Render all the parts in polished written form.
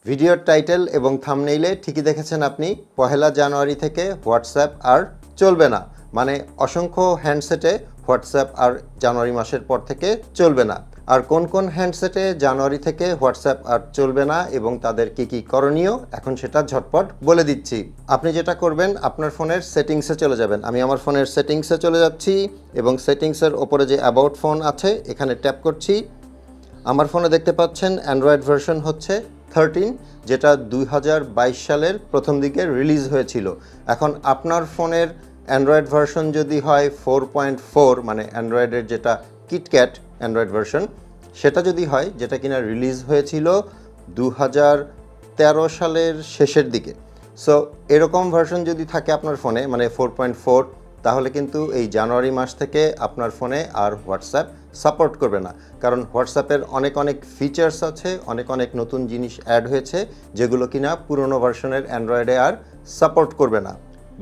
ভিডিওর টাইটেল এবং থাম্বনেইলে ঠিকই দেখেছেন আপনি, 1 জানুয়ারি থেকে হোয়াটসঅ্যাপ আর চলবে না। মানে অসংখ্য হ্যান্ডসেটে হোয়াটসঅ্যাপ আর জানুয়ারি মাসের পর থেকে চলবে না। আর কোন কোন হ্যান্ডসেটে জানুয়ারি থেকে হোয়াটসঅ্যাপ আর চলবে না এবং তাদের কি করণীয়, এখন সেটা ঝটপট বলে দিচ্ছি। আপনি যেটা করবেন, আপনার ফোনের সেটিংসে চলে যাবেন। আমি আমার ফোনের সেটিংসে চলে যাচ্ছি এবং সেটিংসের ওপরে যে অ্যাবাউট ফোন আছে এখানে ট্যাপ করছি। আমার ফোনে দেখতে পাচ্ছেন অ্যান্ড্রয়েড ভার্সন হচ্ছে 13, যেটা 2022 সালের প্রথম দিকে রিলিজ হয়েছিল। এখন আপনার ফোনের অ্যান্ড্রয়েড ভার্সন যদি হয় 4.4, মানে অ্যান্ড্রয়েডের যেটা কিটক্যাট অ্যান্ড্রয়েড ভার্সন, সেটা যদি হয়, যেটা কিনা রিলিজ হয়েছিল 2013 সালের শেষের দিকে। সো এরকম ভার্সন যদি থাকে আপনার ফোনে, মানে 4.4, তাহলে কিন্তু এই জানুয়ারি মাস থেকে আপনার ফোনে আর হোয়াটসঅ্যাপ সাপোর্ট করবে না। কারণ হোয়াটসঅ্যাপের অনেক ফিচার্স আছে, অনেক নতুন জিনিস অ্যাড হয়েছে, যেগুলো কিনা পুরনো ভার্সনের অ্যান্ড্রয়েডে আর সাপোর্ট করবে না।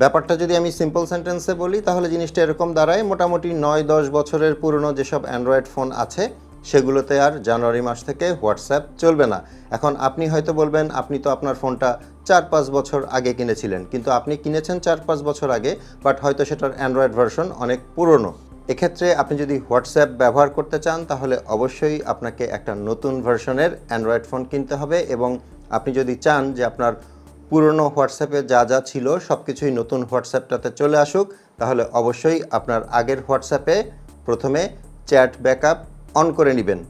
ব্যাপারটা যদি আমি সিম্পল সেন্টেন্সে বলি, তাহলে জিনিসটা এরকম দাঁড়ায়, মোটামুটি 9-10 বছরের পুরনো যেসব অ্যান্ড্রয়েড ফোন আছে সেগুলোতে আর জানুয়ারি মাস থেকে হোয়াটসঅ্যাপ চলবে না। এখন আপনি হয়তো বলবেন, আপনি তো আপনার ফোনটা 4-5 বছর আগে কিনেছিলেন, কিন্তু আপনি কিনেছেন 4-5 বছর আগে, বাট হয়তো সেটার অ্যান্ড্রয়েড ভার্সন অনেক পুরনো। এক্ষেত্রে আপনি যদি হোয়াটসঅ্যাপ ব্যবহার করতে চান, তাহলে অবশ্যই আপনাকে একটা নতুন ভার্সনের অ্যান্ড্রয়েড ফোন কিনতে হবে। এবং আপনি যদি চান যে আপনার পুরনো হোয়াটসঅ্যাপে যা ছিল সব কিছুই নতুন হোয়াটসঅ্যাপটাতে চলে আসুক, তাহলে অবশ্যই আপনার আগের হোয়াটসঅ্যাপে প্রথমে চ্যাট ব্যাকআপ অন করে নেবেন।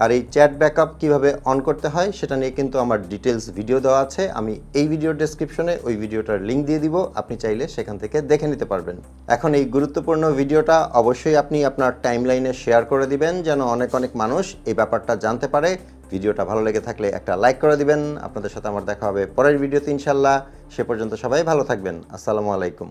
আর এই চ্যাট ব্যাকআপ কীভাবে অন করতে হয় সেটা নিয়ে কিন্তু আমার ডিটেলস ভিডিও দেওয়া আছে। আমি এই ভিডিওর ডেসক্রিপশনে ওই ভিডিওটার লিঙ্ক দিয়ে দিব, আপনি চাইলে সেখান থেকে দেখে নিতে পারবেন। এখন এই গুরুত্বপূর্ণ ভিডিওটা অবশ্যই আপনি আপনার টাইমলাইনে শেয়ার করে দিবেন, যেন অনেক মানুষ এই ব্যাপারটা জানতে পারে। ভিডিওটা ভালো লেগে থাকলে একটা লাইক করে দিবেন। আপনাদের সাথে আমার দেখা হবে পরের ভিডিওতে ইনশাল্লাহ। সে পর্যন্ত সবাই ভালো থাকবেন। আসসালামু আলাইকুম।